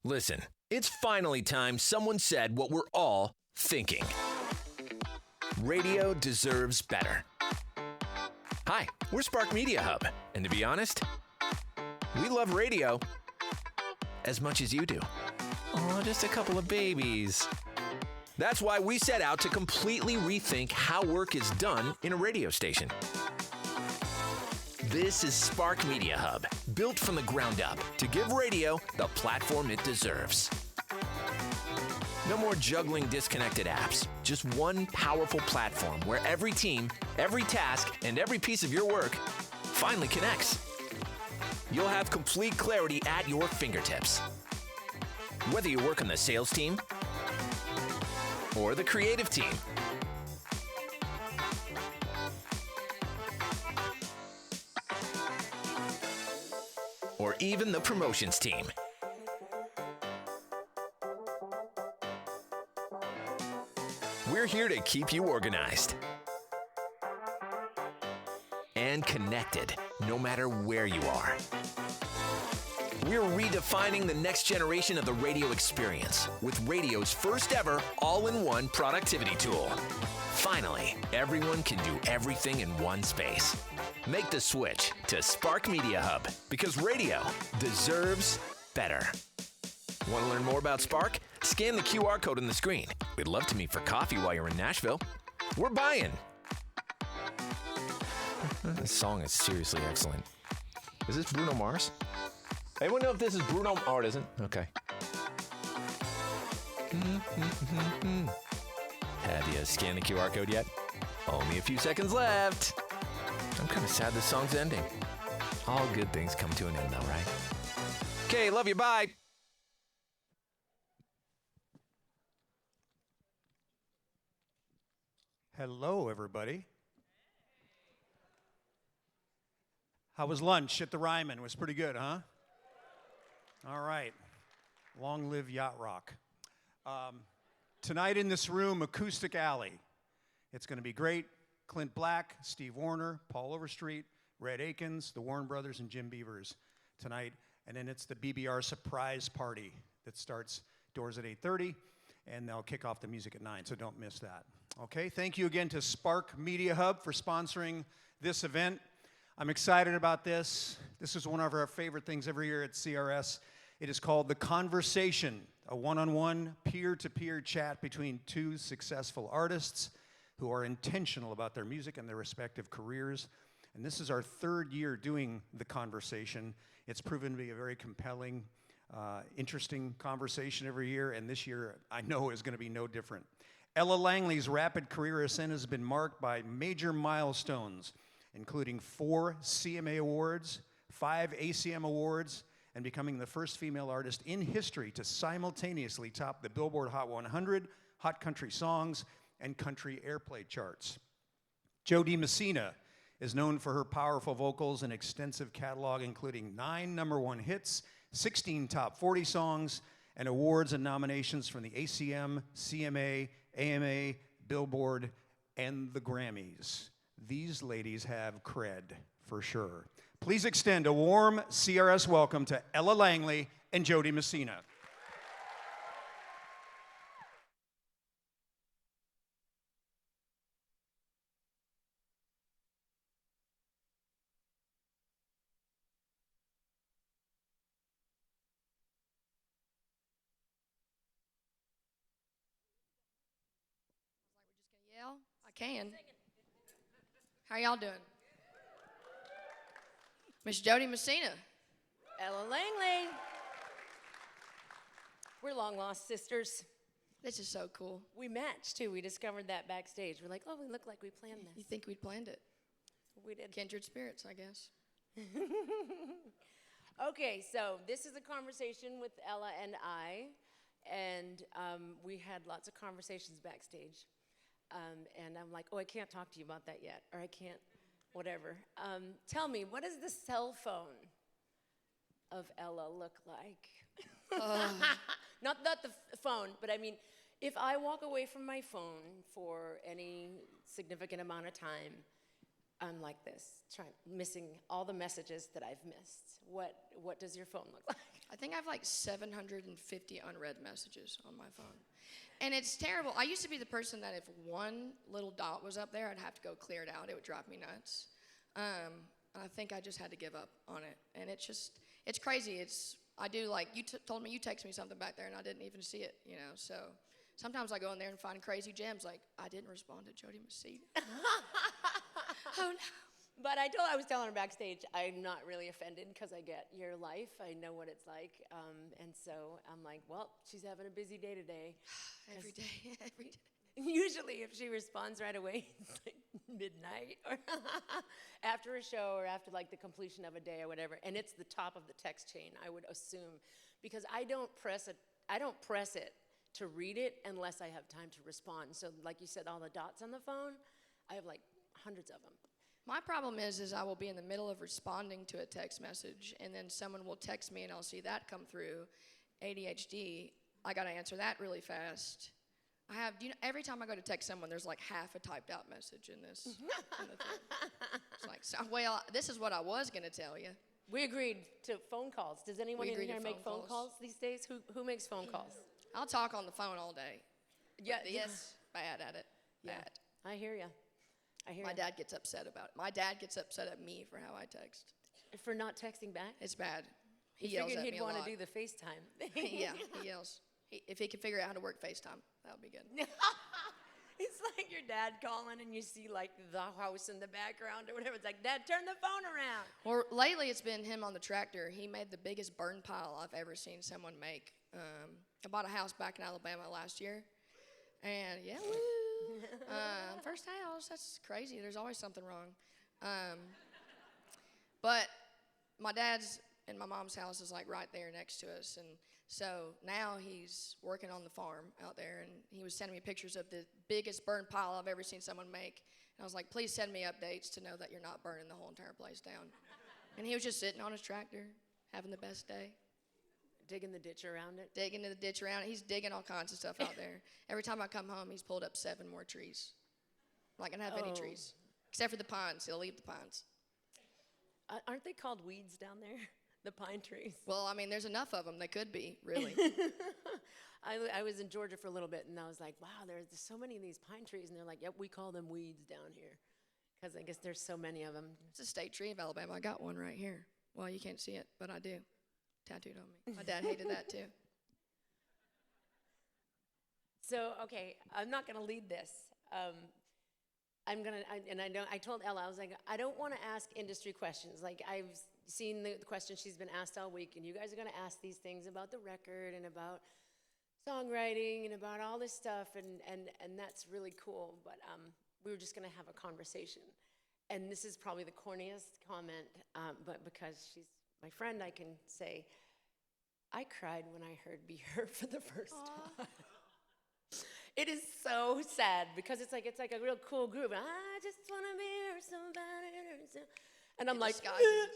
Listen, it's finally time someone said what we're all thinking. Radio deserves better. Hi, we're Spark Media Hub, and to be honest, we love radio as much as you do. Oh, just a couple of babies. That's why we set out to completely rethink how work is done in a radio station. This is Spark Media Hub, built from the ground up to give radio the platform it deserves. No more juggling disconnected apps, just one powerful platform where every team, every task, and every piece of your work finally connects. You'll have complete clarity at your fingertips. Whether you work on the sales team or the creative team, or even the promotions team. We're here to keep you organized and connected, no matter where you are. We're redefining the next generation of the radio experience with radio's first ever all-in-one productivity tool. Finally, everyone can do everything in one space. Make the switch to Spark Media Hub because radio deserves better. Want to learn more about Spark? Scan the QR code on the screen. We'd love to meet for coffee while you're in Nashville. We're buying. This song is seriously excellent. Is this Bruno Mars? Anyone know if this is Bruno? Oh, it isn't? Okay. Have you scanned the QR code yet? Only a few seconds left. I'm kind of sad this song's ending. All good things come to an end though, right? Okay, love you, bye. Hello, everybody. How was lunch at the Ryman? It was pretty good, huh? All right. Long live Yacht Rock. Tonight in this room, Acoustic Alley. It's going to be great. Clint Black, Steve Warner, Paul Overstreet, Red Akins, the Warren Brothers, and Jim Beavers tonight. And then it's the BBR surprise party that starts doors at 8:30, and they'll kick off the music at 9, so don't miss that. Okay, thank you again to Spark Media Hub for sponsoring this event. I'm excited about this. This is one of our favorite things every year at CRS. It is called The Conversation, a one-on-one, peer-to-peer chat between two successful artists who are intentional about their music and their respective careers. And this is our third year doing The Conversation. It's proven to be a very compelling, interesting conversation every year, and this year I know is going to be no different. Ella Langley's rapid career ascent has been marked by major milestones, including 4 CMA Awards, 5 ACM Awards, and becoming the first female artist in history to simultaneously top the Billboard Hot 100, Hot Country Songs, and Country Airplay charts. Jo Dee Messina is known for her powerful vocals and extensive catalog, including 9 #1 hits, 16 top 40 songs, and awards and nominations from the ACM, CMA, AMA, Billboard, and the Grammys. These ladies have cred, for sure. Please extend a warm CRS welcome to Ella Langley and Jo Dee Messina. Yell? I can. How y'all doing? Miss Jo Dee Messina. Ella Langley. We're long-lost sisters. This is so cool. We matched, too. We discovered that backstage. We're like, oh, we look like we planned this. You think we'd planned it? We did. Kindred spirits, I guess. Okay, so this is a conversation with Ella and I, and we had lots of conversations backstage. And I'm like, oh, I can't talk to you about that yet, or I can't, whatever. Tell me, what does the cell phone of Ella look like? Not the phone, but I mean, if I walk away from my phone for any significant amount of time, I'm like this, missing all the messages that I've missed. What does your phone look like? I think I have like 750 unread messages on my phone. And it's terrible. I used to be the person that if one little dot was up there, I'd have to go clear it out. It would drive me nuts. I think I just had to give up on it. And it's crazy. I do like, you told me you text me something back there and I didn't even see it, you know. So sometimes I go in there and find crazy gems like, I didn't respond to Jo Dee Messina. Oh, no. But I was telling her backstage, I'm not really offended because I get your life. I know what it's like. And so I'm like, well, she's having a busy day today. Every day. Usually if she responds right away, it's like midnight or after a show or after like the completion of a day or whatever. And it's the top of the text chain, I would assume. Because I don't press it to read it unless I have time to respond. So like you said, all the dots on the phone, I have like hundreds of them. My problem is I will be in the middle of responding to a text message, and then someone will text me, and I'll see that come through. ADHD, I got to answer that really fast. Every time I go to text someone, there's like half a typed out message in this. In the thing. It's like, well, this is what I was going to tell you. We agreed to phone calls. Does anyone in here make phone calls calls these days? Who makes phone calls? I'll talk on the phone all day. Yeah, yes, bad at it. Yeah, Bad. I hear you. My dad gets upset about it. My dad gets upset at me for how I text. For not texting back? It's bad. He yells yells at at me me a lot. He'd lot. want to do the FaceTime. Yeah, he yells. If he could figure out how to work FaceTime, that would be good. It's like your dad calling and you see like the house in the background or whatever. It's like, Dad, turn the phone around. Well, lately it's been him on the tractor. He made the biggest burn pile I've ever seen someone make. I bought a house back in Alabama last year. And yeah, woo. First house, that's crazy. There's always something wrong. But my dad's and my mom's house is like right there next to us. And so now he's working on the farm out there. And he was sending me pictures of the biggest burn pile I've ever seen someone make. And I was like, please send me updates to know that you're not burning the whole entire place down. And he was just sitting on his tractor, having the best day. Digging the ditch around it? Digging the ditch around it. He's digging all kinds of stuff out there. Every time I come home, he's pulled up 7 more trees. I'm not going to have any trees. Except for the pines. He'll leave the pines. Aren't they called weeds down there? The pine trees? Well, I mean, there's enough of them. They could be, really. I was in Georgia for a little bit, and I was like, wow, there's so many of these pine trees. And they're like, yep, we call them weeds down here. Because I guess there's so many of them. It's a state tree of Alabama. I got one right here. Well, you can't see it, but I do. Tattooed on me. My dad hated that, too. So, okay, I'm not going to lead this. I told Ella, I was like, I don't want to ask industry questions. Like, I've seen the questions she's been asked all week, and you guys are going to ask these things about the record and about songwriting and about all this stuff, and that's really cool. But we were just going to have a conversation. And this is probably the corniest comment, but because she's my friend, I can say, I cried when I heard Be Her for the first time. It is so sad because it's like a real cool groove. I just want to be her, somebody. And I'm like, I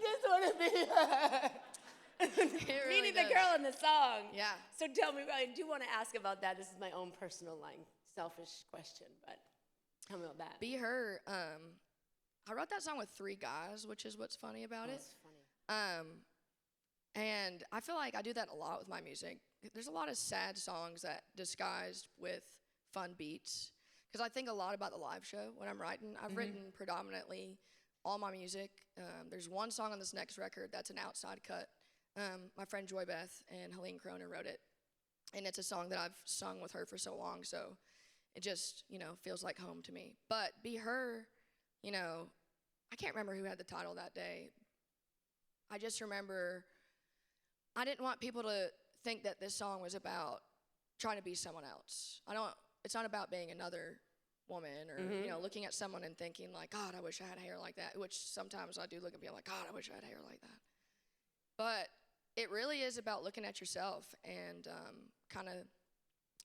just want to be her. Meaning the girl in the song. Yeah. So tell me, I do want to ask about that. This is my own personal, selfish question, but tell me about that. Be Her. I wrote that song with 3 guys, which is what's funny about it. That's funny. And I feel like I do that a lot with my music. There's a lot of sad songs that disguised with fun beats. Because I think a lot about the live show when I'm writing. I've written predominantly all my music. There's one song on this next record that's an outside cut. My friend Joy Beth and Helene Croner wrote it. And it's a song that I've sung with her for so long, so it just, feels like home to me. But Be Her, I can't remember who had the title that day. I just remember I didn't want people to think that this song was about trying to be someone else. It's not about being another woman or, looking at someone and thinking like, God, I wish I had hair like that, which sometimes I do look and be like, God, I wish I had hair like that. But it really is about looking at yourself and kind of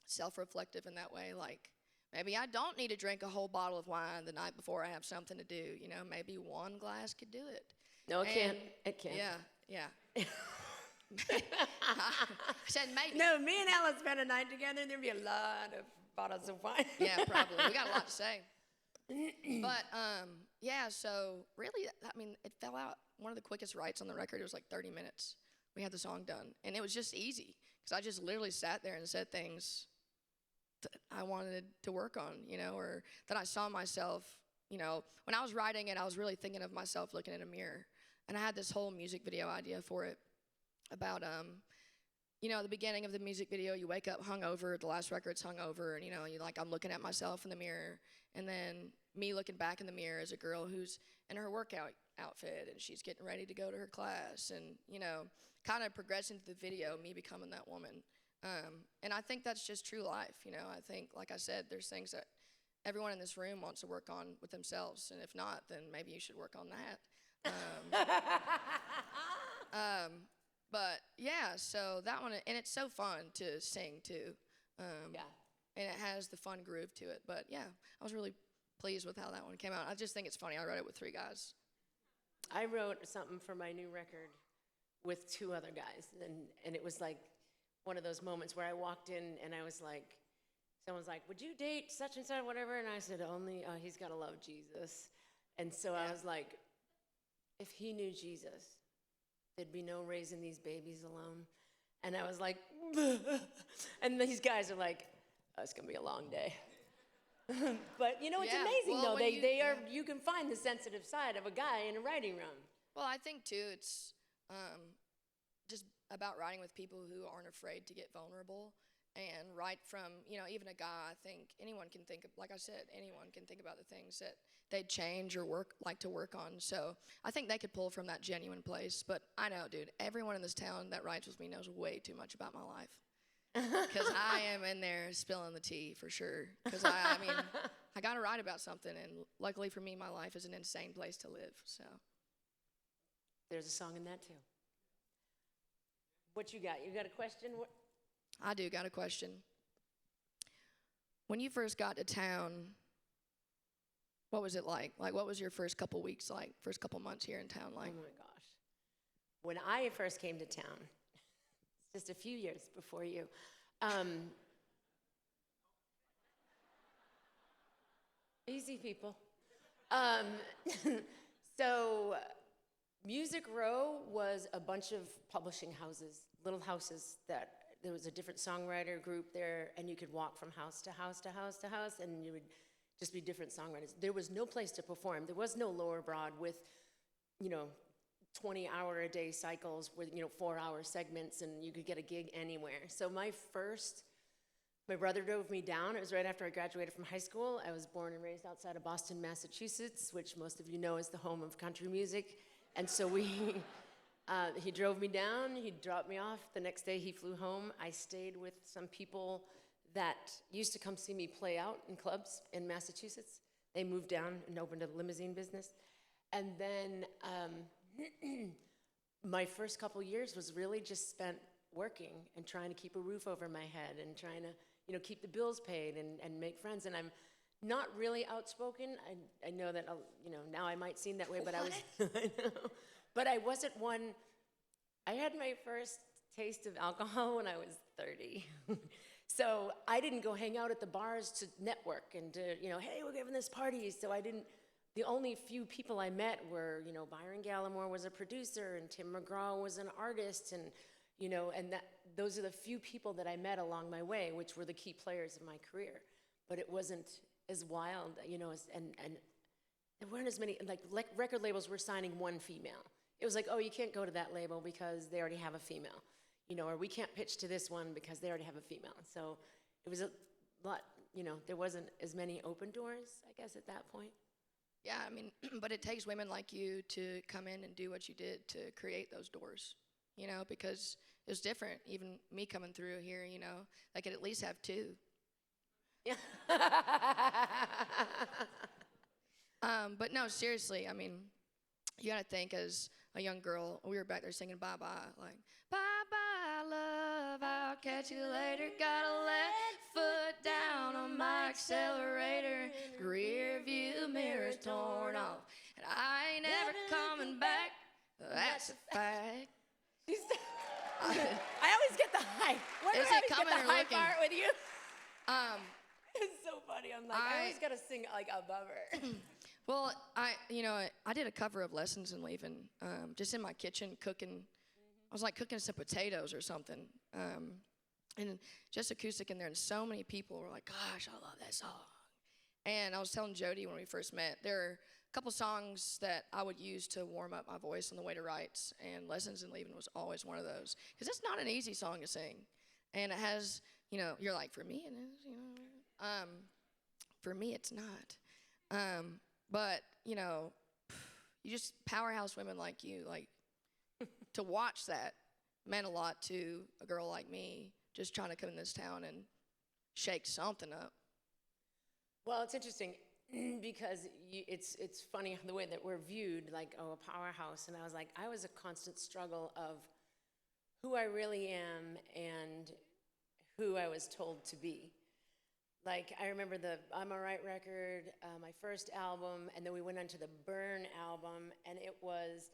self-reflective in that way. Like, maybe I don't need to drink a whole bottle of wine the night before I have something to do. Maybe 1 glass could do it. No, it can't. It can't. Yeah. I said maybe. No, me and Ella spent a night together, there'd be a lot of bottles of wine. Yeah, probably. We got a lot to say. But, so really, it fell out. One of the quickest writes on the record, it was like 30 minutes. we had the song done. And it was just easy, because I just literally sat there and said things that I wanted to work on, you know, or that I saw myself, you know. When I was writing it, I was really thinking of myself looking in a mirror. And I had this whole music video idea for it about, you know, the beginning of the music video, you wake up hungover, the last record's hungover, and, you know, I'm looking at myself in the mirror. And then me looking back in the mirror as a girl who's in her workout outfit, and she's getting ready to go to her class, and, you know, kind of progressing through the video, me becoming that woman. And I think that's just true life, you know. I think, like I said, there's things that everyone in this room wants to work on with themselves, and if not, then maybe you should work on that. But yeah, so that one, and it's so fun to sing too. Yeah. And it has the fun groove to it. But yeah, I was really pleased with how that one came out. I just think it's funny. I wrote it with 3 guys. I wrote something for my new record with 2 other guys, and it was like one of those moments where I walked in and I was like, someone's like, would you date such and such, whatever? And I said, only, he's got to love Jesus. And so I was like, if he knew Jesus, there'd be no raising these babies alone. And I was like, and these guys are like, oh, it's going to be a long day. But, you know, it's amazing, though. You can find the sensitive side of a guy in a writing room. Well, I think, too, it's just about writing with people who aren't afraid to get vulnerable and write from, you know, even a guy. I think anyone can think of, like I said, anyone can think about the things that they'd change or like to work on. So I think they could pull from that genuine place. But I know, dude, everyone in this town that writes with me knows way too much about my life. Because I am in there spilling the tea for sure. Because I mean, I got to write about something, and luckily for me, my life is an insane place to live. So there's a song in that too. What you got? You got a question? I do got a question. When you first got to town, what was it like? Like, what was your first couple weeks like? First couple months here in town like? Oh my gosh. When I first came to town, just a few years before you. Easy, people. So Music Row was a bunch of publishing houses, little houses that there was a different songwriter group there, and you could walk from house to house to house to house, and you would just be different songwriters. There was no place to perform. There was no Lower Broad with, you know, 20-hour-a-day cycles with, you know, 4-hour segments, and you could get a gig anywhere. So my brother drove me down. It was right after I graduated from high school. I was born and raised outside of Boston, Massachusetts, which most of you know is the home of country music. And so he drove me down. He dropped me off. The next day he flew home. I stayed with some people that used to come see me play out in clubs in Massachusetts. They moved down and opened a limousine business. And then my first couple years was really just spent working and trying to keep a roof over my head and trying to, you know, keep the bills paid and make friends. And I'm not really outspoken. I know that, you know, now I might seem that way, but I was, I know. But I wasn't one. I had my first taste of alcohol when I was 30. So I didn't go hang out at the bars to network and to, you know, hey, we're giving this party. So the only few people I met were, you know, Byron Gallimore was a producer and Tim McGraw was an artist, and, you know, and those are the few people that I met along my way, which were the key players of my career. But it wasn't as wild, you know, and there weren't as many, like record labels were signing one female. It was like, oh, you can't go to that label because they already have a female, you know, or we can't pitch to this one because they already have a female. So it was a lot, you know, there wasn't as many open doors, I guess, at that point. Yeah, I mean, but it takes women like you to come in and do what you did to create those doors, you know, because it was different. Even me coming through here, you know, I could at least have 2. Yeah. But no, seriously, I mean, you gotta think as a young girl, we were back there singing bye-bye, like, bye-bye, love, I'll catch you later, got a left foot down on my accelerator, rear view mirror's torn off, and I ain't never coming back, that's a fact. I always get the high. Why do I always get the high part with you? It's so funny. I'm like, I always gotta sing like above her. Well, I did a cover of Lessons in Leaving, just in my kitchen cooking I was like cooking some potatoes or something. And just acoustic in there, and so many people were like, gosh, I love that song. And I was telling Jo Dee when we first met, there are a couple songs that I would use to warm up my voice on the way to writes, and Lessons in Leaving was always one of those. Because it's not an easy song to sing. And it has, you know, you're like, for me it is, you know. For me it's not. But, you know, you just powerhouse women like you, like, to watch that meant a lot to a girl like me just trying to come in this town and shake something up. Well, it's interesting because it's funny the way that we're viewed, like, oh, a powerhouse. And I was a constant struggle of who I really am and who I was told to be. Like, I remember the I'm Alright record, my first album, and then we went on to the Burn album, and it was,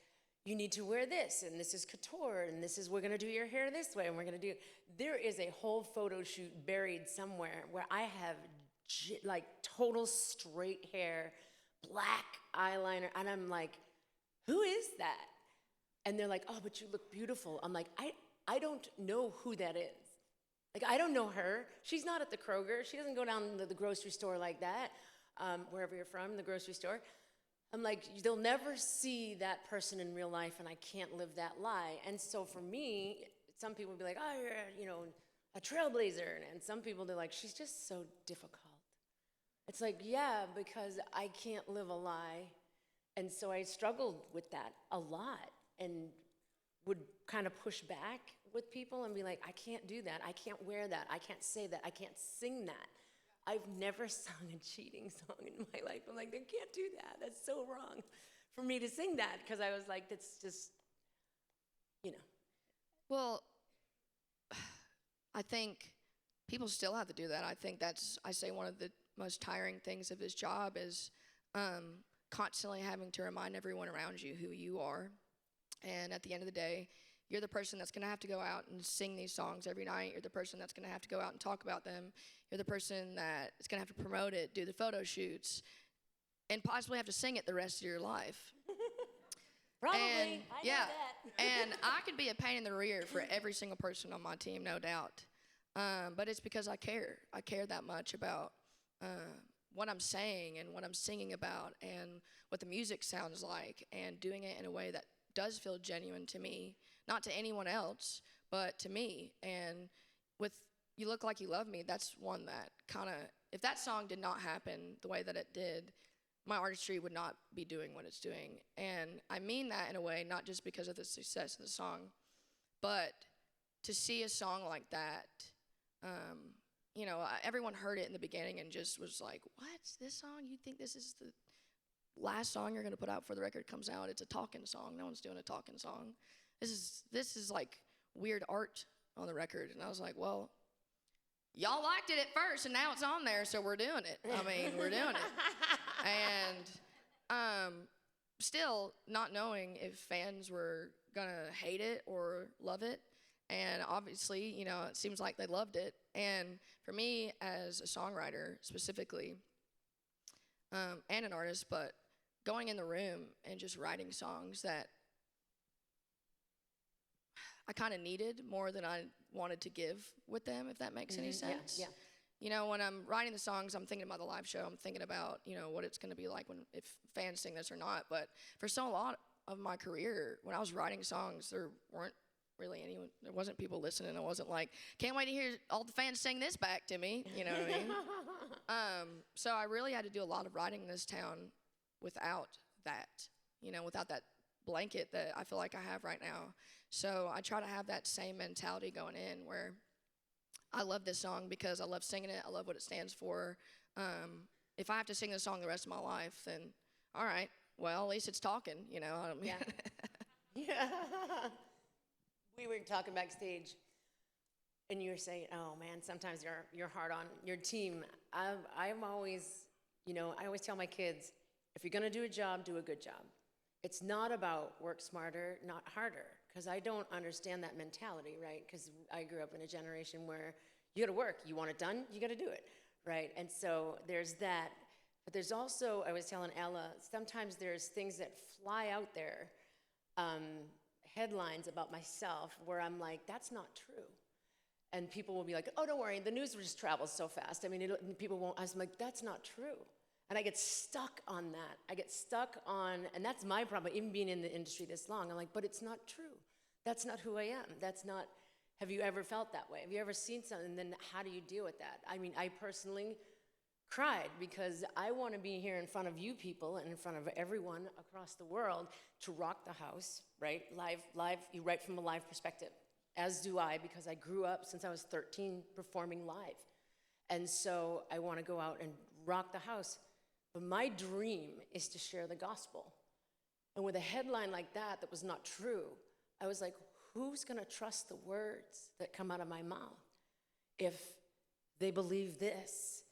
you need to wear this, and this is couture, and this is, we're gonna do your hair this way, and we're gonna do, there is a whole photo shoot buried somewhere where I have like total straight hair, black eyeliner, and I'm like, who is that? And they're like, oh, but you look beautiful. I'm like, I don't know who that is. Like, I don't know her. She's not at the Kroger. She doesn't go down to the grocery store like that, wherever you're from, the grocery store. I'm like, they'll never see that person in real life, and I can't live that lie. And so for me, some people would be like, oh, you're, you know, a trailblazer. And some people, they're like, she's just so difficult. It's like, yeah, because I can't live a lie. And so I struggled with that a lot and would kind of push back with people and be like, I can't do that. I can't wear that. I can't say that. I can't sing that. I've never sung a cheating song in my life. I'm like, they can't do that. That's so wrong for me to sing that, because I was like, that's just, you know. Well, I think people still have to do that. I think that's, I say, one of the most tiring things of this job is constantly having to remind everyone around you who you are. And at the end of the day, you're the person that's going to have to go out and sing these songs every night. You're the person that's going to have to go out and talk about them. You're the person that is going to have to promote it, do the photo shoots, and possibly have to sing it the rest of your life. Probably, and, I yeah, know that. and I could be a pain in the rear for every single person on my team, no doubt. But it's because I care. I care that much about what I'm saying and what I'm singing about and what the music sounds like, and doing it in a way that does feel genuine to me, not to anyone else, but to me. And with You Look Like You Love Me, that's one that kind of, if that song did not happen the way that it did, my artistry would not be doing what it's doing. And I mean that in a way, not just because of the success of the song, but to see a song like that, you know, everyone heard it in the beginning and just was like, what's this song? You think this is the last song you're going to put out before the record comes out? It's a talking song. No one's doing a talking song. This is like weird art on the record. And I was like, well, y'all liked it at first, and now it's on there, so we're doing it. I mean, we're doing it. And still not knowing if fans were going to hate it or love it. And obviously, you know, it seems like they loved it. And for me as a songwriter specifically, and an artist, but going in the room and just writing songs that I kind of needed more than I wanted to give with them, if that makes any sense. Yeah. You know, when I'm writing the songs, I'm thinking about the live show. I'm thinking about, you know, what it's going to be like if fans sing this or not. But for so lot of my career, when I was writing songs, there weren't really anyone. There wasn't people listening. It wasn't like, can't wait to hear all the fans sing this back to me. You know what I mean? So I really had to do a lot of writing in this town without that, you know, without that blanket that I feel like I have right now. So I try to have that same mentality going in, where I love this song because I love singing it. I love what it stands for. If I have to sing this song the rest of my life, then all right, well, at least it's talking, you know. Yeah. Yeah. We were talking backstage, and you were saying, oh man, sometimes you're hard on your team. I'm always, you know, I always tell my kids, if you're gonna do a job, do a good job. It's not about work smarter, not harder, because I don't understand that mentality, right? Because I grew up in a generation where you gotta work, you want it done, you gotta do it, right? And so there's that, but there's also, I was telling Ella, sometimes there's things that fly out there, headlines about myself where I'm like, that's not true. And people will be like, oh, don't worry, the news just travels so fast. I mean, people won't, I was like, that's not true. And I get stuck on that. I get stuck on, and that's my problem, even being in the industry this long. I'm like, but it's not true. That's not who I am. That's not, have you ever felt that way? Have you ever seen something, and then how do you deal with that? I mean, I personally cried because I want to be here in front of you people and in front of everyone across the world to rock the house, right? Live, you write from a live perspective, as do I, because I grew up since I was 13 performing live. And so I want to go out and rock the house. But my dream is to share the gospel. And with a headline like that was not true, I was like, who's going to trust the words that come out of my mouth if they believe this,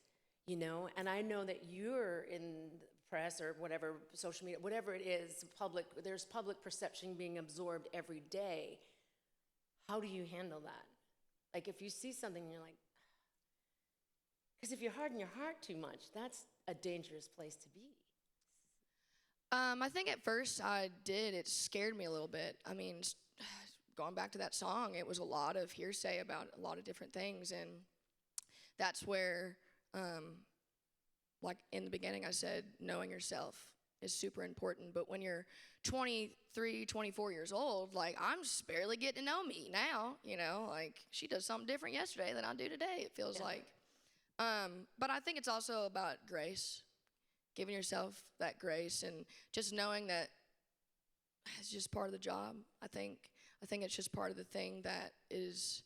you know? And I know that you're in the press or whatever, social media, whatever it is, there's public perception being absorbed every day. How do you handle that? Like if you see something and you're like, because if you harden your heart too much, that's a dangerous place to be. I think at first it scared me a little bit. I mean, going back to that song, it was a lot of hearsay about a lot of different things, and that's where, like in the beginning I said, knowing yourself is super important. But when you're 23, 24 years old, like I'm just barely getting to know me now, you know, like she does something different yesterday than I do today, it feels like. But I think it's also about grace, giving yourself that grace and just knowing that it's just part of the job. I think it's just part of the thing that is,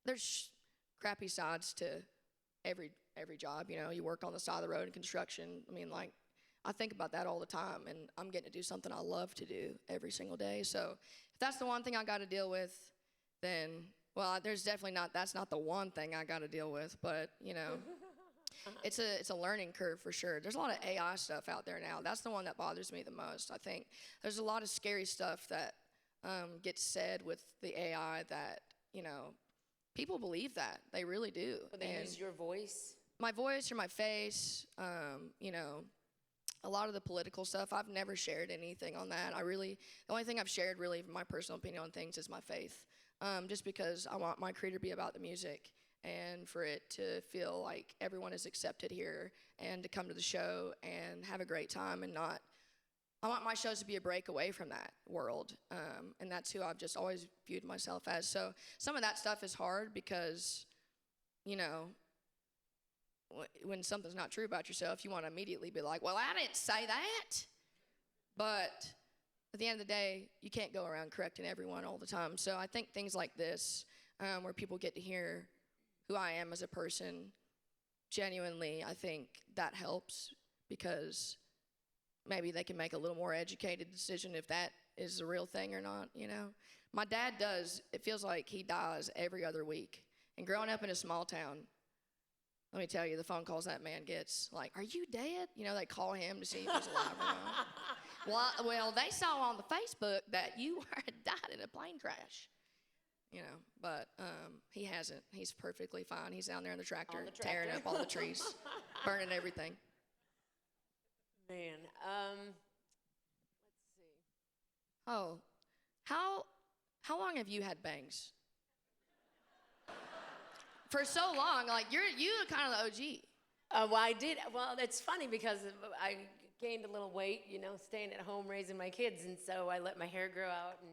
there's crappy sides to every job, you know. You work on the side of the road in construction. I mean, like, I think about that all the time, and I'm getting to do something I love to do every single day. So if that's the one thing I got to deal with, then, well, that's not the one thing I got to deal with, but, you know, it's a learning curve for sure. There's a lot of AI stuff out there now. That's the one that bothers me the most. I think there's a lot of scary stuff that gets said with the AI that, you know, people believe that. They really do. But they use your voice? My voice or my face, you know, a lot of the political stuff, I've never shared anything on that. The only thing I've shared really, my personal opinion on things, is my faith. Just because I want my career to be about the music and for it to feel like everyone is accepted here and to come to the show and have a great time and I want my shows to be a break away from that world. And that's who I've just always viewed myself as. So some of that stuff is hard because, you know, when something's not true about yourself, you want to immediately be like, well, I didn't say that. But at the end of the day, you can't go around correcting everyone all the time. So I think things like this, where people get to hear who I am as a person, genuinely, I think that helps because maybe they can make a little more educated decision if that is the real thing or not, you know. My dad it feels like he dies every other week. And growing up in a small town, let me tell you, the phone calls that man gets, like, are you dead? You know, they call him to see if he's alive or not. Well, they saw on the Facebook that you had died in a plane crash. You know, but he hasn't. He's perfectly fine. He's down there in the tractor, tearing up all the trees, burning everything. Man, let's see. Oh, how long have you had bangs? For so long, like you kind of the OG. Well, I did. Well, it's funny because I gained a little weight, you know, staying at home raising my kids, and so I let my hair grow out and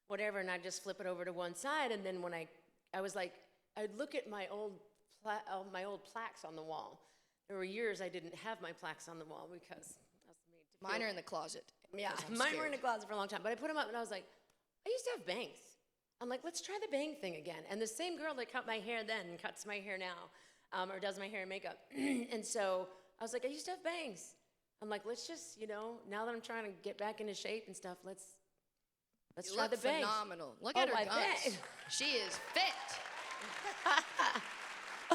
whatever, and I'd just flip it over to one side. And then when I was like, I'd look at my old plaques on the wall. There were years I didn't have my plaques on the wall because I was made to Mine are in the closet. Yeah, mine were in the closet for a long time. But I put them up, and I was like, I used to have bangs. I'm like, let's try the bang thing again. And the same girl that cut my hair then cuts my hair now, or does my hair and makeup. And so I was like, I used to have bangs. I'm like, let's just, you know, now that I'm trying to get back into shape and stuff, let's try the bangs. Phenomenal. Look at her guns. She is fit.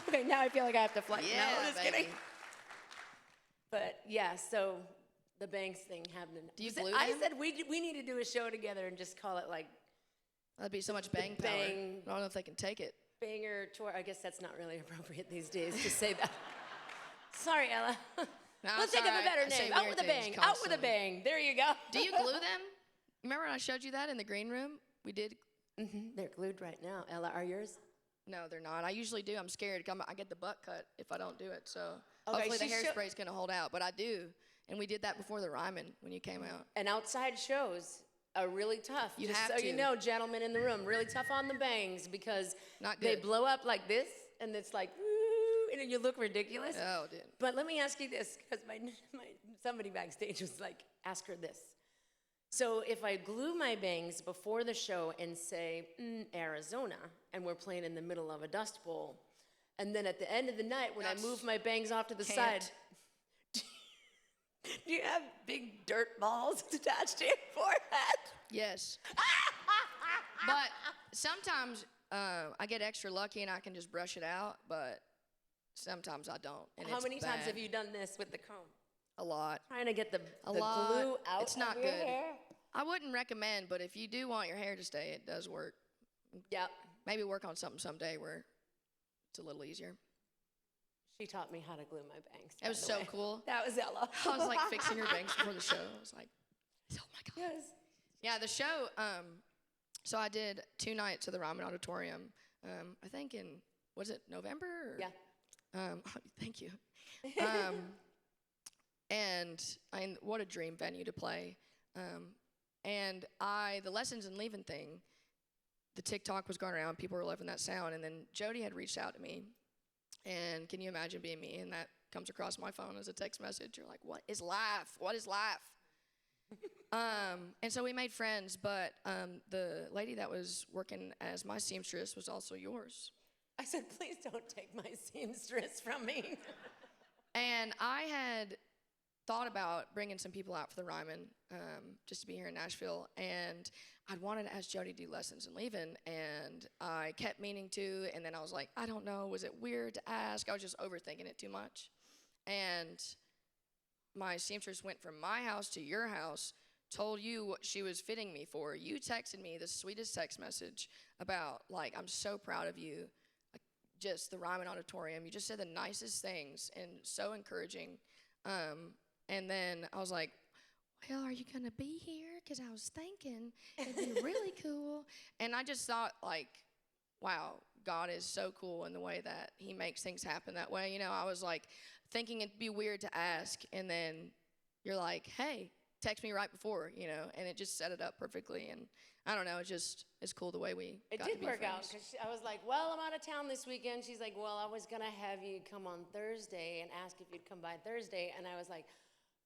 Okay, now I feel like I have to flex. Yeah, no, just baby. kidding. But yeah, so the bangs thing happened. Do you glue I them? said we need to do a show together and just call it like That'd be so much bang power. I don't know if they can take it. Banger tour. I guess that's not really appropriate these days to say that. Sorry, Ella. No, Let's think of a better name. Out with a bang. Out with a bang. There you go. Do you glue them? remember when I showed you that in the green room? We did. They're glued right now. Ella, are yours? No, they're not. I usually do. I'm scared. I get the butt cut if I don't do it. So Okay, hopefully the she hairspray's going to hold out. But I do. And we did that before the Ryman when you came out. And outside shows are really tough. You Just have so to. you know, gentlemen in the room, really tough on the bangs because Not they good. blow up like this, and it's like, woo, and you look ridiculous. Oh, dude. But let me ask you this, because somebody backstage was like, ask her this. So if I glue my bangs before the show and say, Arizona, and we're playing in the middle of a Dust Bowl, and then at the end of the night when I move my bangs off to the side, do you have big dirt balls attached to your forehead? Yes. But sometimes I get extra lucky and I can just brush it out, but sometimes I don't. And How it's many times bad. have you done this with the comb? A lot. Trying to get the lot. glue out It's not of your good. hair? I wouldn't recommend, but if you do want your hair to stay, it does work. Yep. Maybe work on something someday where it's a little easier. She taught me how to glue my bangs. It was by the so way. cool. That was Ella. I was like fixing her bangs before the show. I was like, oh my God. Yes. Yeah, the show, so I did 2 nights at the Ryman Auditorium, I think in, was it November? Or? Yeah. Thank you. And what a dream venue to play. And the Lessons in Leaving thing, the TikTok was going around, people were loving that sound, and then Jo Dee had reached out to me, and can you imagine being me, and that comes across my phone as a text message, you're like, what is life? What is life? And so we made friends, but the lady that was working as my seamstress was also yours. I said, please don't take my seamstress from me. And I had thought about bringing some people out for the Ryman, just to be here in Nashville, and I'd wanted to ask Jo Dee to do Lessons in Leaving, and I kept meaning to, and then I was like, I don't know, was it weird to ask? I was just overthinking it too much. And my seamstress went from my house to your house, told you what she was fitting me for. You texted me the sweetest text message about, like, I'm so proud of you, like, just the Ryman Auditorium. You just said the nicest things and so encouraging. And then I was like, well, are you going to be here? Because I was thinking it'd be really cool. And I just thought, like, wow, God is so cool in the way that he makes things happen that way. You know, I was like thinking it'd be weird to ask, and then you're like, hey, text me right before, you know, and it just set it up perfectly. And I don't know, it's cool the way we It got did to be work friends. out because I was like, well, I'm out of town this weekend. She's like, well, I was going to have you come on Thursday and ask if you'd come by Thursday. And I was like,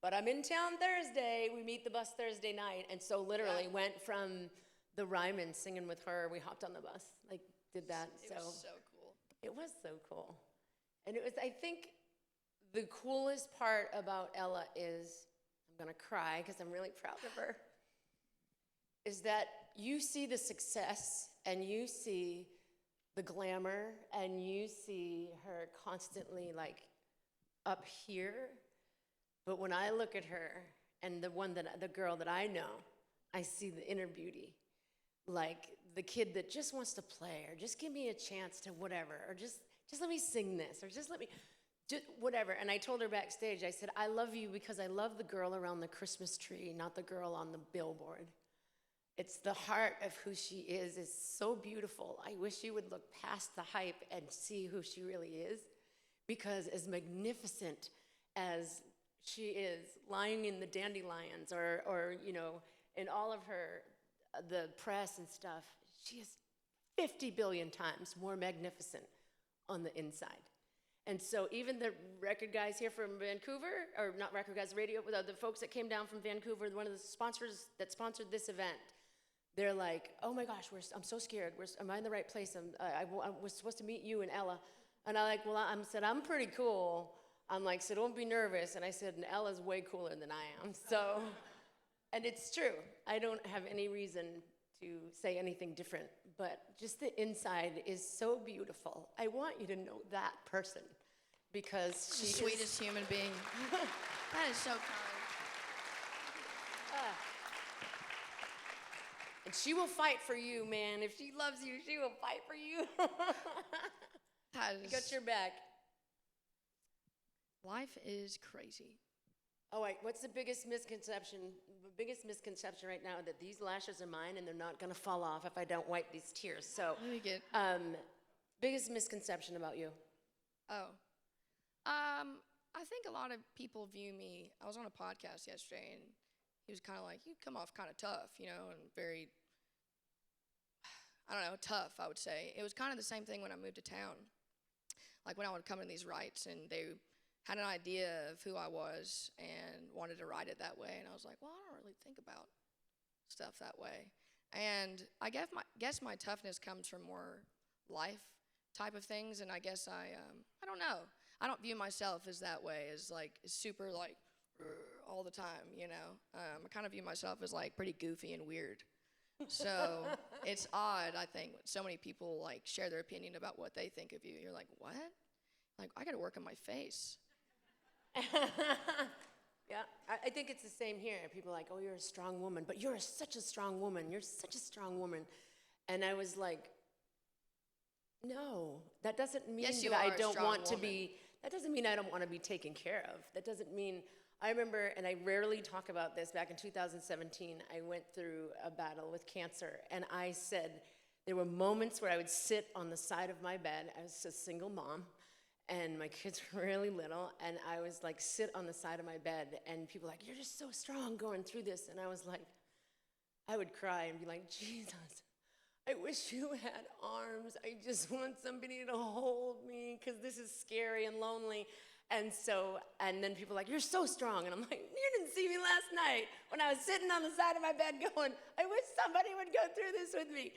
but I'm in town Thursday. We meet the bus Thursday night. And so literally went from the Ryman singing with her. We hopped on the bus, like did that. It was so cool. It was so cool. And it was, I think, the coolest part about Ella is, I'm going to cry because I'm really proud of her, is that you see the success and you see the glamour and you see her constantly like up here. But when I look at her and the girl that I know, I see the inner beauty. Like the kid that just wants to play, or just give me a chance to whatever, or just let me sing this, or just whatever. And I told her backstage, I said, I love you because I love the girl around the Christmas tree, not the girl on the billboard. It's the heart of who she is so beautiful. I wish you would look past the hype and see who she really is, because as magnificent as she is lying in the dandelions or you know, in all of her, the press and stuff, she is 50 billion times more magnificent on the inside. And so even the record guys here from Vancouver, or not record guys, radio, the folks that came down from Vancouver, one of the sponsors that sponsored this event, they're like, oh my gosh, I'm so scared. Am I in the right place? I was supposed to meet you and Ella. And I like, well, I said, I'm pretty cool. I'm like, so don't be nervous. And I said, and Ella's way cooler than I am. So, and it's true. I don't have any reason to say anything different, but just the inside is so beautiful. I want you to know that person, because The she sweetest human being. That is so kind. and she will fight for you, man. If she loves you, she will fight for you. That I is, got your back. life is crazy. Oh, wait, what's the biggest misconception? The biggest misconception right now that these lashes are mine and they're not gonna fall off if I don't wipe these tears. So, Let me get. biggest misconception about you? Oh. I think a lot of people view me. I was on a podcast yesterday, and he was kind of like, "You come off kind of tough, you know, and very, I don't know, tough." I would say it was kind of the same thing when I moved to town. Like when I would come to these rights, and they had an idea of who I was and wanted to write it that way, and I was like, "Well, I don't really think about stuff that way." And I guess my toughness comes from more life type of things, and I guess I don't know. I don't view myself as that way, as like super like all the time, you know. I kind of view myself as like pretty goofy and weird. So it's odd, I think, when so many people like share their opinion about what they think of you. You're like, what? Like, I got to work on my face. Yeah, I think it's the same here. People are like, oh, you're a strong woman, but you're such a strong woman. You're such a strong woman. And I was like, no, that doesn't mean Yes, you that are I a don't strong want to woman. be, that doesn't mean I don't want to be taken care of. That doesn't mean, I remember, and I rarely talk about this, back in 2017, I went through a battle with cancer, and I said, there were moments where I would sit on the side of my bed. I was a single mom, and my kids were really little, and I was like, sit on the side of my bed, and people were like, you're just so strong going through this, and I was like, I would cry and be like, Jesus, I wish you had arms. I just want somebody to hold me because this is scary and lonely. And so, and then people are like, you're so strong. And I'm like, you didn't see me last night when I was sitting on the side of my bed going, I wish somebody would go through this with me.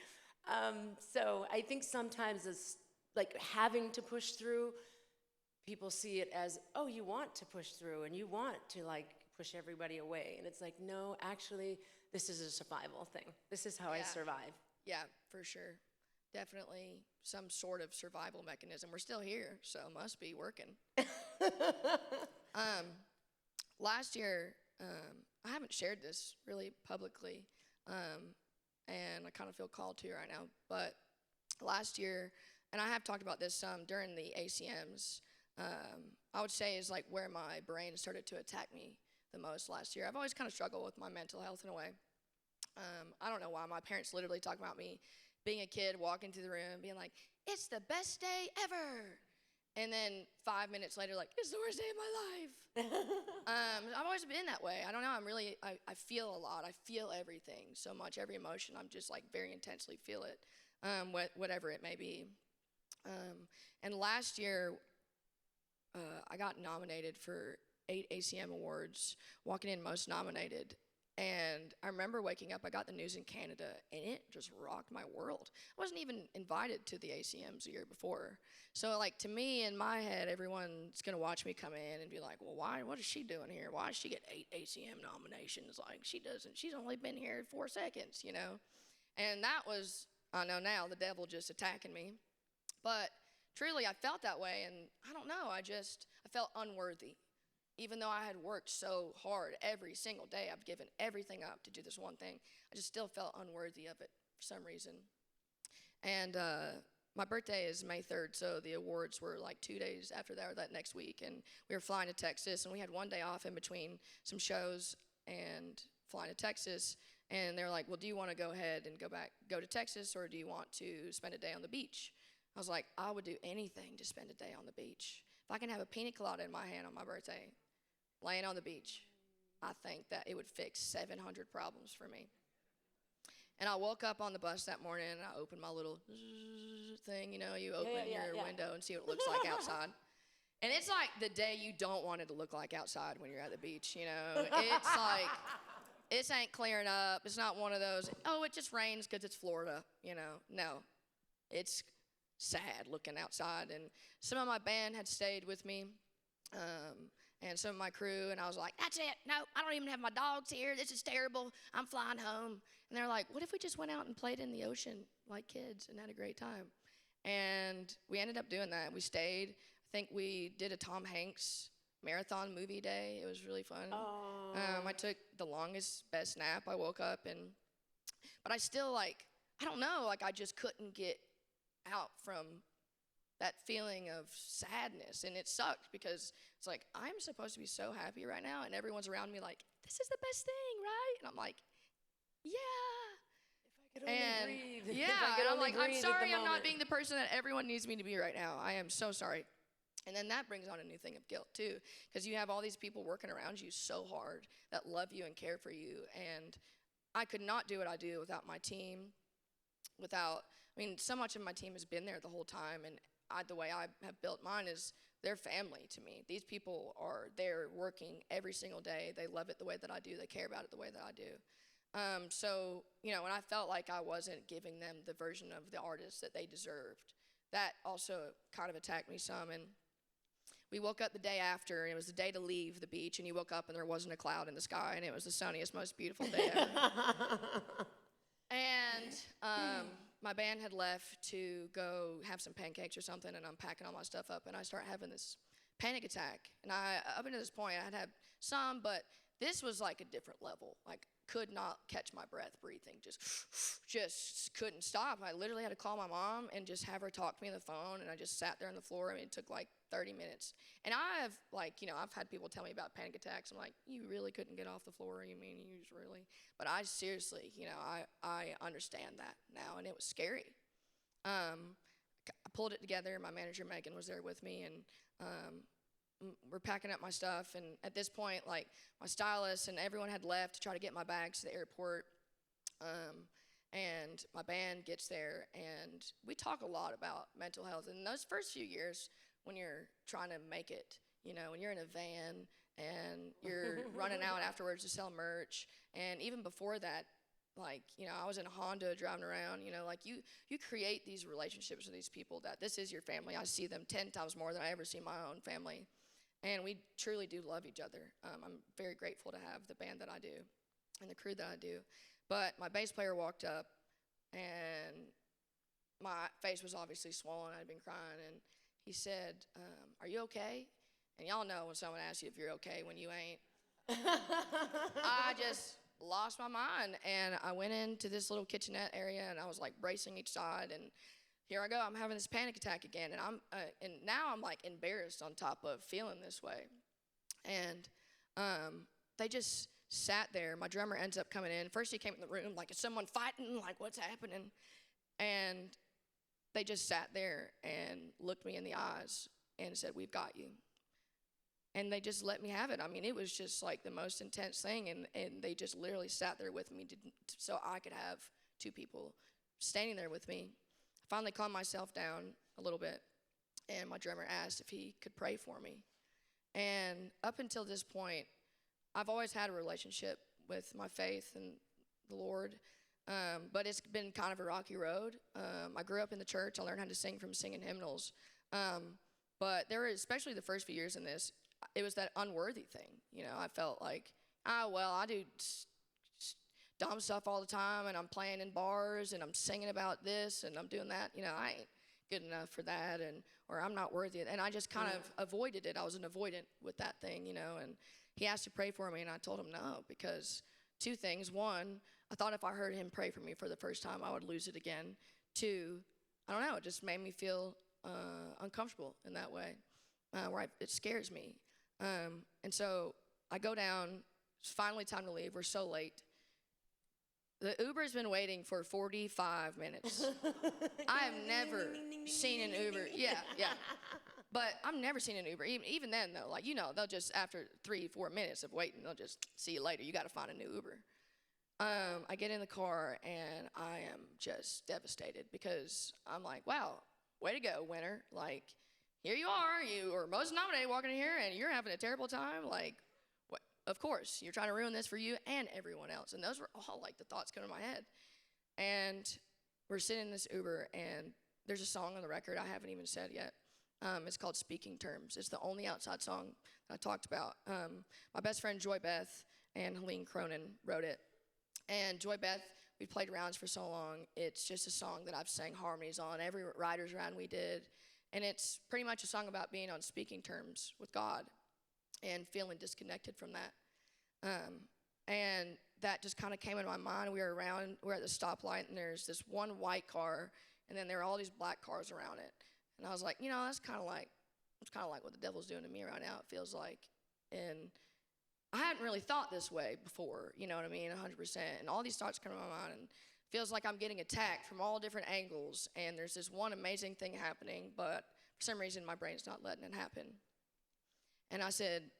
So I think sometimes it's like having to push through, people see it as, oh, you want to push through and you want to like push everybody away. And it's like, no, actually, this is a survival thing. This is how I survive. Yeah, for sure. Definitely some sort of survival mechanism. We're still here, so it must be working. Last year, I haven't shared this really publicly, and I kind of feel called to right now, but last year, and I have talked about this some during the ACMs, I would say is like where my brain started to attack me the most last year. I've always kind of struggled with my mental health in a way. I don't know why. My parents literally talk about me being a kid, walking through the room, being like, it's the best day ever. And then 5 minutes later, like, it's the worst day of my life. I've always been that way. I don't know. I feel a lot. I feel everything so much. Every emotion, I'm just like very intensely feel it, whatever it may be. And last year, I got nominated for 8 ACM awards, walking in most nominated. And I remember waking up, I got the news in Canada, and it just rocked my world. I wasn't even invited to the ACMs the year before. So, like, to me, in my head, everyone's going to watch me come in and be like, well, what is she doing here? Why does she get 8 ACM nominations? Like, she doesn't. She's only been here 4 seconds, you know? And that was, I know now, the devil just attacking me. But truly, I felt that way, and I don't know, I felt unworthy. Even though I had worked so hard every single day, I've given everything up to do this one thing, I just still felt unworthy of it for some reason. And my birthday is May 3rd, so the awards were like 2 days after that, or that next week, and we were flying to Texas, and we had 1 day off in between some shows and flying to Texas, and they were like, well, do you want to go ahead and go to Texas, or do you want to spend a day on the beach? I was like, I would do anything to spend a day on the beach. If I can have a pina colada in my hand on my birthday, laying on the beach, I think that it would fix 700 problems for me. And I woke up on the bus that morning, and I opened my little thing, you know, you open your window and see what it looks like outside. And it's like the day you don't want it to look like outside when you're at the beach, you know. It's like, it ain't clearing up. It's not one of those, oh, it just rains because it's Florida, you know. No, it's sad looking outside. And some of my band had stayed with me, and some of my crew, and I was like, that's it. No, I don't even have my dogs here. This is terrible. I'm flying home. And they're like, what if we just went out and played in the ocean like kids and had a great time? And we ended up doing that. We stayed. I think we did a Tom Hanks marathon movie day. It was really fun. Oh. I took the longest, best nap. I woke up, but I still, like, I don't know, like I just couldn't get out from that feeling of sadness. And it sucked because it's like, I'm supposed to be so happy right now, and everyone's around me like, this is the best thing, right? And I'm like, yeah. If I could only breathe. Yeah, If I could and I'm only like, I'm breathe at sorry the I'm not moment. being the person that everyone needs me to be right now. I am so sorry. And then that brings on a new thing of guilt too, because you have all these people working around you so hard that love you and care for you. And I could not do what I do without my team, so much of my team has been there the whole time, and the way I have built mine is they're family to me. These people are there working every single day. They love it the way that I do. They care about it the way that I do. So, when I felt like I wasn't giving them the version of the artist that they deserved, that also kind of attacked me some. And we woke up the day after, and it was the day to leave the beach, and you woke up and there wasn't a cloud in the sky, and it was the sunniest, most beautiful day ever. And my band had left to go have some pancakes or something, and I'm packing all my stuff up, and I start having this panic attack. And up until this point, I had some, but this was like a different level. Like, could not catch my breath breathing, just couldn't stop. I literally had to call my mom and just have her talk to me on the phone, and I just sat there on the floor. It took like 30 minutes. And I've had people tell me about panic attacks. I'm like, you really couldn't get off the floor? You mean you just really? But I seriously, I understand that now, and it was scary. I pulled it together. My manager, Megan, was there with me, and we're packing up my stuff. And at this point, like, my stylist and everyone had left to try to get my bags to the airport. And my band gets there, and we talk a lot about mental health. And those first few years, when you're trying to make it, when you're in a van and you're running out afterwards to sell merch, and even before that, like, I was in a Honda driving around, like, you create these relationships with these people that this is your family. I see them 10 times more than I ever see my own family. And we truly do love each other. I'm very grateful to have the band that I do and the crew that I do. But my bass player walked up, and my face was obviously swollen. I'd been crying, and he said, are you okay? And y'all know when someone asks you if you're okay when you ain't. I just lost my mind, and I went into this little kitchenette area, and I was like bracing each side, and here I go. I'm having this panic attack again, and now I'm like embarrassed on top of feeling this way. And they just sat there. My drummer ends up coming in. First he came in the room like, is someone fighting? Like, what's happening? And they just sat there and looked me in the eyes and said, we've got you. And they just let me have it. It was just like the most intense thing, and they just literally sat there with me so I could have two people standing there with me. Finally calmed myself down a little bit, and my drummer asked if he could pray for me. And up until this point, I've always had a relationship with my faith and the Lord, but it's been kind of a rocky road. I grew up in the church. I learned how to sing from singing hymnals. But there were, especially the first few years in this, it was that unworthy thing. I felt like, I do dumb stuff all the time, and I'm playing in bars, and I'm singing about this, and I'm doing that. I ain't good enough for that, or I'm not worthy. And I just kind of avoided it. I was an avoidant with that thing, and he asked to pray for me, and I told him no, because two things. One, I thought if I heard him pray for me for the first time, I would lose it again. Two, I don't know, it just made me feel uncomfortable in that way, it scares me. And so I go down. It's finally time to leave. We're so late. The Uber's been waiting for 45 minutes. I have never seen an Uber. Yeah. But I've never seen an Uber. Even then, though, like, they'll just, after 3-4 minutes of waiting, they'll just see you later. You got to find a new Uber. I get in the car, and I am just devastated because I'm like, wow, way to go, winner. Like, here you are. You were most nominated walking in here, and you're having a terrible time. Like, of course, you're trying to ruin this for you and everyone else. And those were all like the thoughts coming to my head. And we're sitting in this Uber, and there's a song on the record I haven't even said yet. It's called Speaking Terms. It's the only outside song that I talked about. My best friend Joy Beth and Helene Cronin wrote it. And Joy Beth, we played rounds for so long. It's just a song that I've sang harmonies on every writer's round we did. And it's pretty much a song about being on speaking terms with God and feeling disconnected from that. And that just kind of came into my mind. We're at the stoplight, and there's this one white car, and then there are all these black cars around it. And I was like, that's kind of like what the devil's doing to me right now, it feels like. And I hadn't really thought this way before, you know what I mean, 100%. And all these thoughts come to my mind, and it feels like I'm getting attacked from all different angles, and there's this one amazing thing happening, but for some reason my brain's not letting it happen. And I said, it'd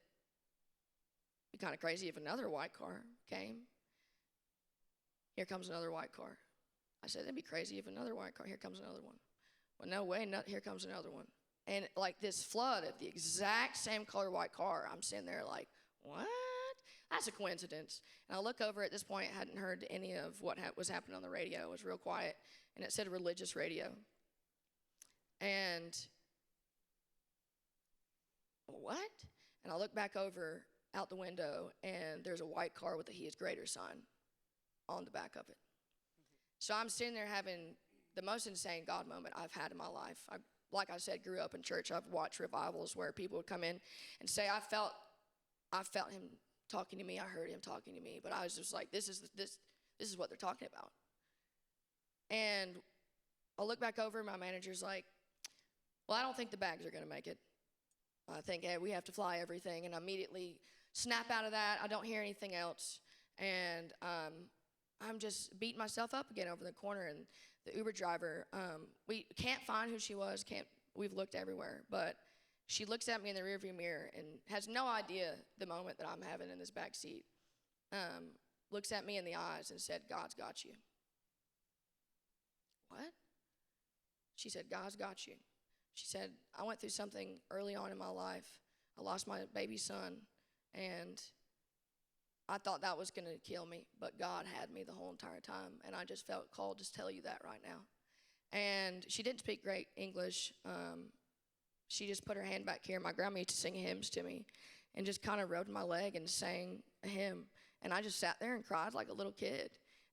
be kind of crazy if another white car came. Here comes another white car. I said, it'd be crazy if another white car, here comes another one. Well, no way, here comes another one. And like this flood of the exact same color white car, I'm sitting there like, what? That's a coincidence. And I look over at this point, I hadn't heard any of what was happening on the radio. It was real quiet, and it said religious radio. And what? And I look back over out the window, and there's a white car with a He is Greater sign on the back of it. So I'm sitting there having the most insane God moment I've had in my life. Like I said, grew up in church. I've watched revivals where people would come in and say, I felt him talking to me. I heard him talking to me. But I was just like, this is what they're talking about. And I look back over, my manager's like, well, I don't think the bags are going to make it. I think, hey, we have to fly everything. And I immediately snap out of that. I don't hear anything else. And I'm just beating myself up again over the corner. And the Uber driver, we can't find who she was. We've looked everywhere. But she looks at me in the rearview mirror and has no idea the moment that I'm having in this back seat. Looks at me in the eyes and said, God's got you. What? She said, God's got you. She said, I went through something early on in my life. I lost my baby son, and I thought that was going to kill me, but God had me the whole entire time, and I just felt called to tell you that right now. And she didn't speak great English. She just put her hand back here. My grandma used to sing hymns to me and just kind of rubbed my leg and sang a hymn. And I just sat there and cried like a little kid.